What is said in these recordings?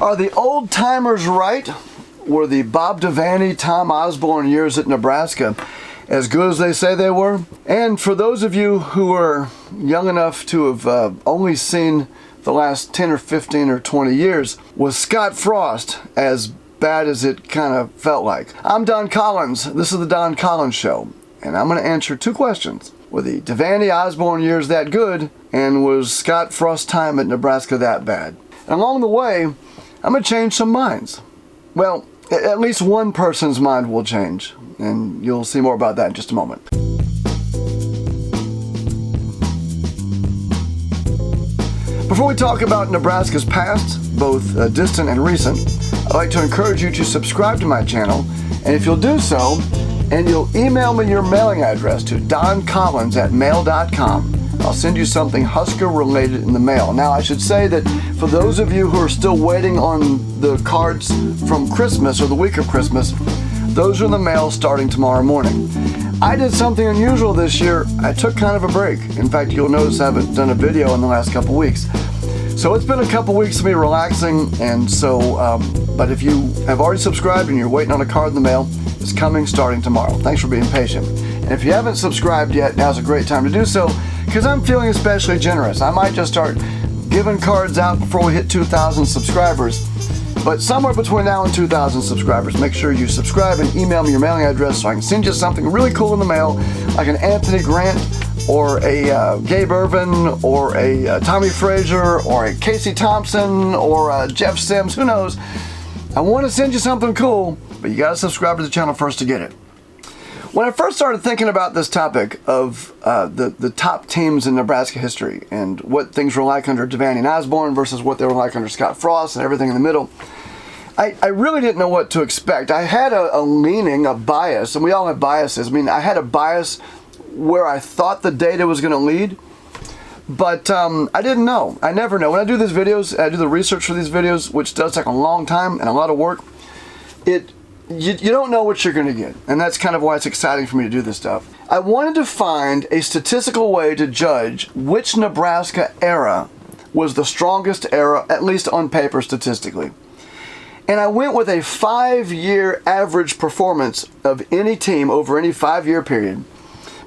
Are the old timers right? Were the Bob Devaney, Tom Osborne years at Nebraska as good as they say they were? And for those of you who are young enough to have only seen the last 10 or 15 or 20 years, was Scott Frost as bad as it kind of felt like? I'm Don Collins. This is the Don Collins Show, and I'm going to answer two questions. Were the Devaney Osborne years that good, and was Scott Frost's time at Nebraska that bad? And along the way, I'm going to change some minds. Well, at least one person's mind will change, and you'll see more about that in just a moment. Before we talk about Nebraska's past, both distant and recent, I'd like to encourage you to subscribe to my channel, and if you'll do so, and you'll email me your mailing address to doncollins@mail.com, I'll send you something Husker related in the mail. Now, I should say that for those of you who are still waiting on the cards from Christmas or the week of Christmas, those are in the mail starting tomorrow morning. I did something unusual this year. I took kind of a break. In fact, you'll notice I haven't done a video in the last couple weeks. So it's been a couple weeks of me relaxing, and so, but if you have already subscribed and you're waiting on a card in the mail, it's coming starting tomorrow. Thanks for being patient. And if you haven't subscribed yet, now's a great time to do so, because I'm feeling especially generous. I might just start giving cards out before we hit 2,000 subscribers. But somewhere between now and 2,000 subscribers, make sure you subscribe and email me your mailing address so I can send you something really cool in the mail, like an Anthony Grant or a Gabe Ervin or a Tommy Frazier or a Casey Thompson or a Jeff Sims, who knows. I want to send you something cool, but you got to subscribe to the channel first to get it. When I first started thinking about this topic of the top teams in Nebraska history and what things were like under Devaney and Osborne versus what they were like under Scott Frost and everything in the middle, I really didn't know what to expect. I had a leaning, a bias, and we all have biases. I mean, I had a bias where I thought the data was going to lead, but I didn't know. I never know. When I do these videos, I do the research for these videos, which does take a long time and a lot of work. You don't know what you're going to get, and that's kind of why it's exciting for me to do this stuff. I wanted to find a statistical way to judge which Nebraska era was the strongest era, at least on paper statistically. And I went with a 5-year average performance of any team over any 5-year period.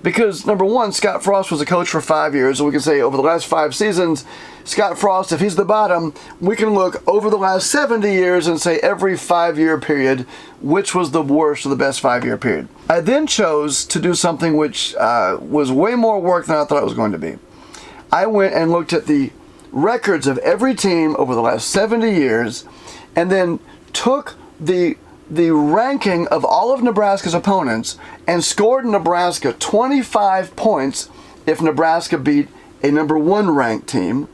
Because, number one, Scott Frost was a coach for 5 years, so we can say over the last 5 seasons, Scott Frost, if he's the bottom, we can look over the last 70 years and say every 5-year period, which was the worst or the best 5-year period. I then chose to do something which was way more work than I thought it was going to be. I went and looked at the records of every team over the last 70 years, and then took the ranking of all of Nebraska's opponents and scored Nebraska 25 points if Nebraska beat a number 1 ranked team,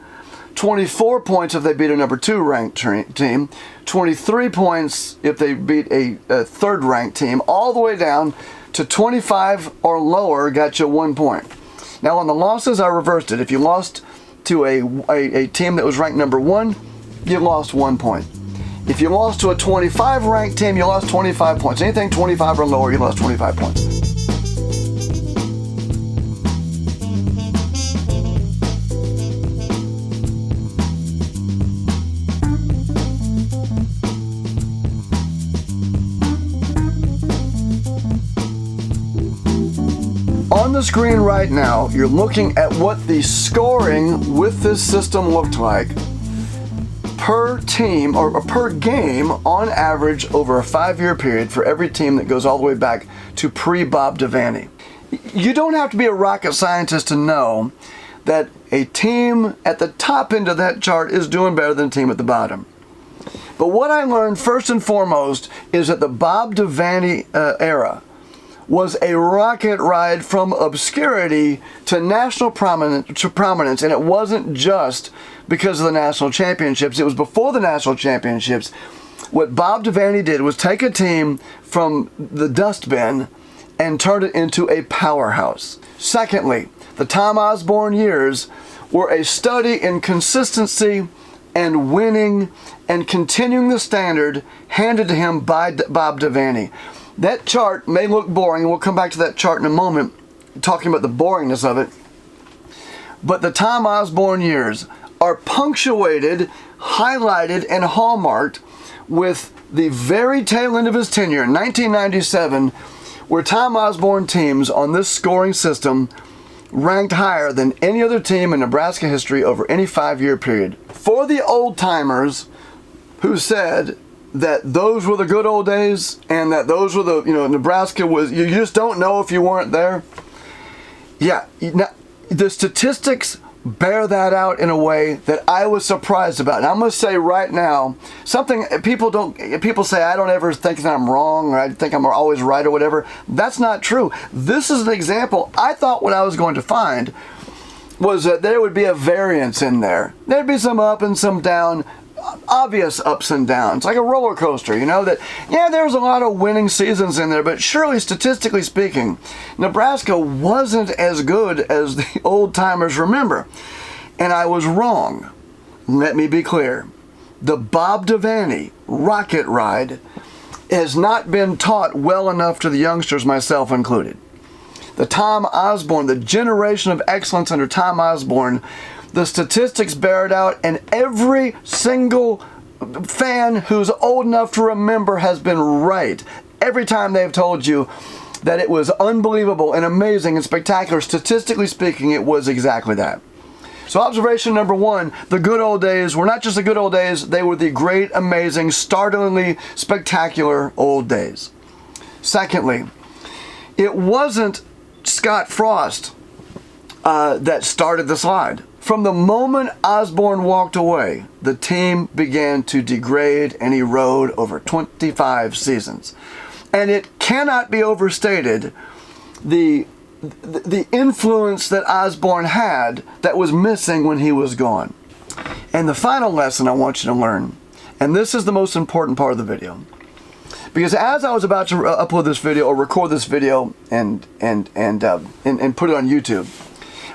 24 points if they beat a number 2 ranked team, 23 points if they beat a 3rd ranked team, all the way down to 25 or lower got you 1 point. Now on the losses, I reversed it. If you lost to a team that was ranked number 1, you lost 1 point. If you lost to a 25 ranked team, you lost 25 points. Anything 25 or lower, you lost 25 points. On the screen right now, you're looking at what the scoring with this system looked like per team or per game on average over a 5-year period for every team that goes all the way back to pre-Bob Devaney. You don't have to be a rocket scientist to know that a team at the top end of that chart is doing better than a team at the bottom. But what I learned first and foremost is that the Bob Devaney era was a rocket ride from obscurity to national prominence, and it wasn't just because of the national championships. It was before the national championships. What Bob Devaney did was take a team from the dustbin and turn it into a powerhouse. Secondly, the Tom Osborne years were a study in consistency and winning and continuing the standard handed to him by Bob Devaney. That chart may look boring, and we'll come back to that chart in a moment, talking about the boringness of it. But the Tom Osborne years are punctuated highlighted and hallmarked with the very tail end of his tenure in 1997, where Tom Osborne teams on this scoring system ranked higher than any other team in Nebraska history over any 5-year period. For the old-timers who said that those were the good old days and that those were the, Nebraska was, you just don't know if you weren't there. Yeah, the statistics bear that out in a way that I was surprised about. And I'm going to say right now, something people say I don't ever think that I'm wrong or I think I'm always right or whatever. That's not true. This is an example. I thought what I was going to find was that there would be a variance in there. There'd be some up and some down, obvious ups and downs, like a roller coaster, that, yeah, there was a lot of winning seasons in there, but surely, statistically speaking, Nebraska wasn't as good as the old-timers remember. And I was wrong. Let me be clear. The Bob Devaney rocket ride has not been taught well enough to the youngsters, myself included. The Tom Osborne, the generation of excellence under Tom Osborne, the statistics bear it out, and every single fan who's old enough to remember has been right. Every time they've told you that it was unbelievable and amazing and spectacular, statistically speaking, it was exactly that. So observation number one, the good old days were not just the good old days, they were the great, amazing, startlingly spectacular old days. Secondly, it wasn't Scott Frost that started the slide. From the moment Osborne walked away, the team began to degrade and erode over 25 seasons. And it cannot be overstated the influence that Osborne had that was missing when he was gone. And the final lesson I want you to learn, and this is the most important part of the video, because as I was about to upload this video or record this video and put it on YouTube,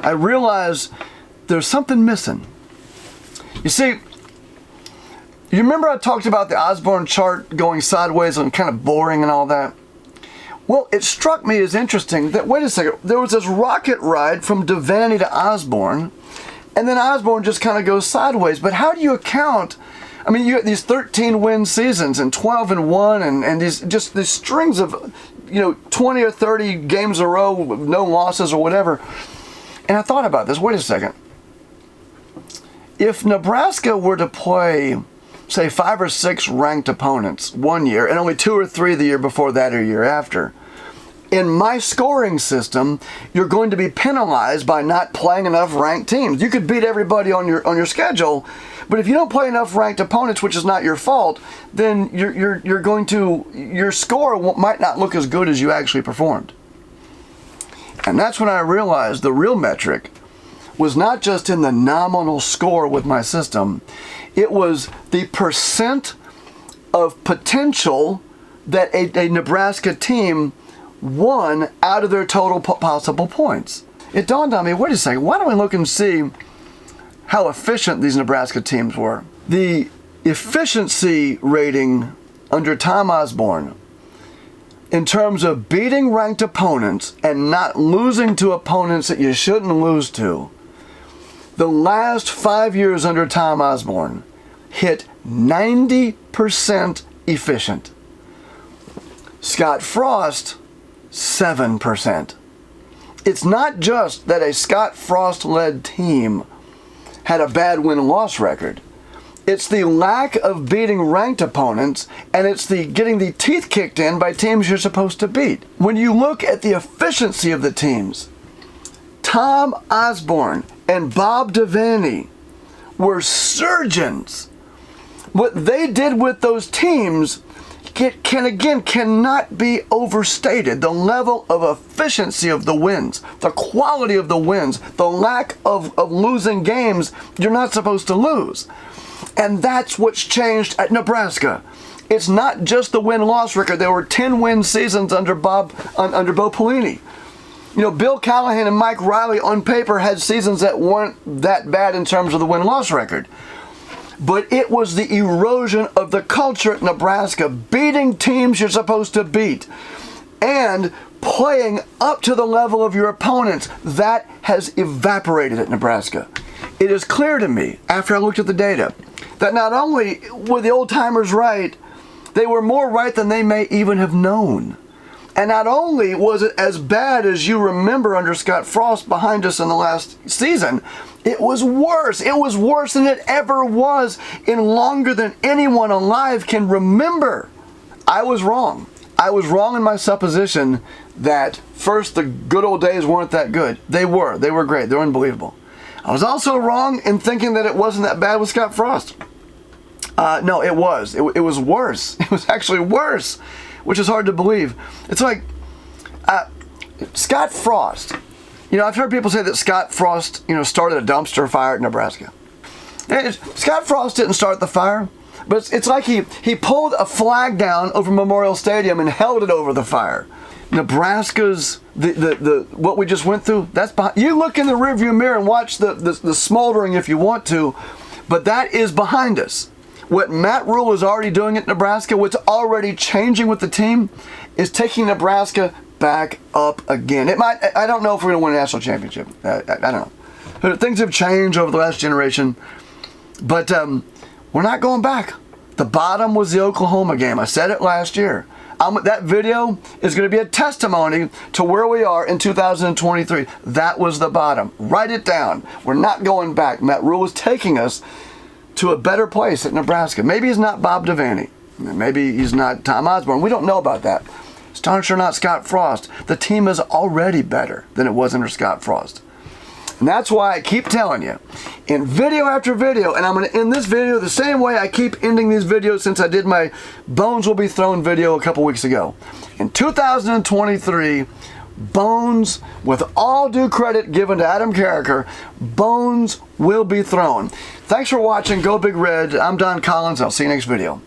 I realized there's something missing. You see, you remember I talked about the Osborne chart going sideways and kind of boring and all that? Well, it struck me as interesting that, wait a second, there was this rocket ride from Devaney to Osborne, and then Osborne just kind of goes sideways. But how do you account? I mean, you got these 13-win seasons and 12-1 and these strings of, 20 or 30 games in a row with no losses or whatever. And I thought about this. Wait a second. If Nebraska were to play, say, 5 or 6 ranked opponents one year and only 2 or 3 the year before that or year after, in my scoring system, you're going to be penalized by not playing enough ranked teams. You could beat everybody on your schedule, but if you don't play enough ranked opponents, which is not your fault, then your score might not look as good as you actually performed. And that's when I realized the real metric was not just in the nominal score with my system, it was the percent of potential that a Nebraska team won out of their total possible points. It dawned on me, wait a second, why don't we look and see how efficient these Nebraska teams were? The efficiency rating under Tom Osborne in terms of beating ranked opponents and not losing to opponents that you shouldn't lose to, the last 5 years under Tom Osborne hit 90% efficient. Scott Frost, 7%. It's not just that a Scott Frost-led team had a bad win-loss record. It's the lack of beating ranked opponents, and it's the getting the teeth kicked in by teams you're supposed to beat. When you look at the efficiency of the teams, Tom Osborne and Bob Devaney were surgeons. What they did with those teams cannot be overstated. The level of efficiency of the wins, the quality of the wins, the lack of losing games you're not supposed to lose. And that's what's changed at Nebraska. It's not just the win-loss record. There were 10-win seasons under Bo Pelini. Bill Callahan and Mike Riley on paper had seasons that weren't that bad in terms of the win-loss record. But it was the erosion of the culture at Nebraska, beating teams you're supposed to beat, and playing up to the level of your opponents. That has evaporated at Nebraska. It is clear to me, after I looked at the data, that not only were the old-timers right, they were more right than they may even have known. And not only was it as bad as you remember under Scott Frost behind us in the last season, it was worse. It was worse than it ever was in longer than anyone alive can remember. I was wrong. I was wrong in my supposition that first the good old days weren't that good. They were. They were great. They were unbelievable. I was also wrong in thinking that it wasn't that bad with Scott Frost. No, it was. It was worse. It was actually worse, which is hard to believe. It's like Scott Frost. You know, I've heard people say that Scott Frost, you know, started a dumpster fire at Nebraska. Scott Frost didn't start the fire, but it's like he pulled a flag down over Memorial Stadium and held it over the fire. Nebraska's the what we just went through, that's behind. You look in the rearview mirror and watch the smoldering if you want to, but that is behind us. What Matt Rule is already doing at Nebraska, what's already changing with the team, is taking Nebraska back up again. It might. I don't know if we're going to win a national championship. I don't know. Things have changed over the last generation, but we're not going back. The bottom was the Oklahoma game. I said it last year. That video is going to be a testimony to where we are in 2023. That was the bottom. Write it down. We're not going back. Matt Rule is taking us to a better place at Nebraska. Maybe he's not Bob Devaney. Maybe he's not Tom Osborne. We don't know about that. It's darn sure not Scott Frost. The team is already better than it was under Scott Frost. And that's why I keep telling you, in video after video, and I'm going to end this video the same way I keep ending these videos since I did my Bones Will Be Thrown video a couple weeks ago. In 2023, Bones, with all due credit given to Adam Carricker, Bones will be thrown. Thanks for watching Go Big Red. I'm Don Collins. I'll see you next video.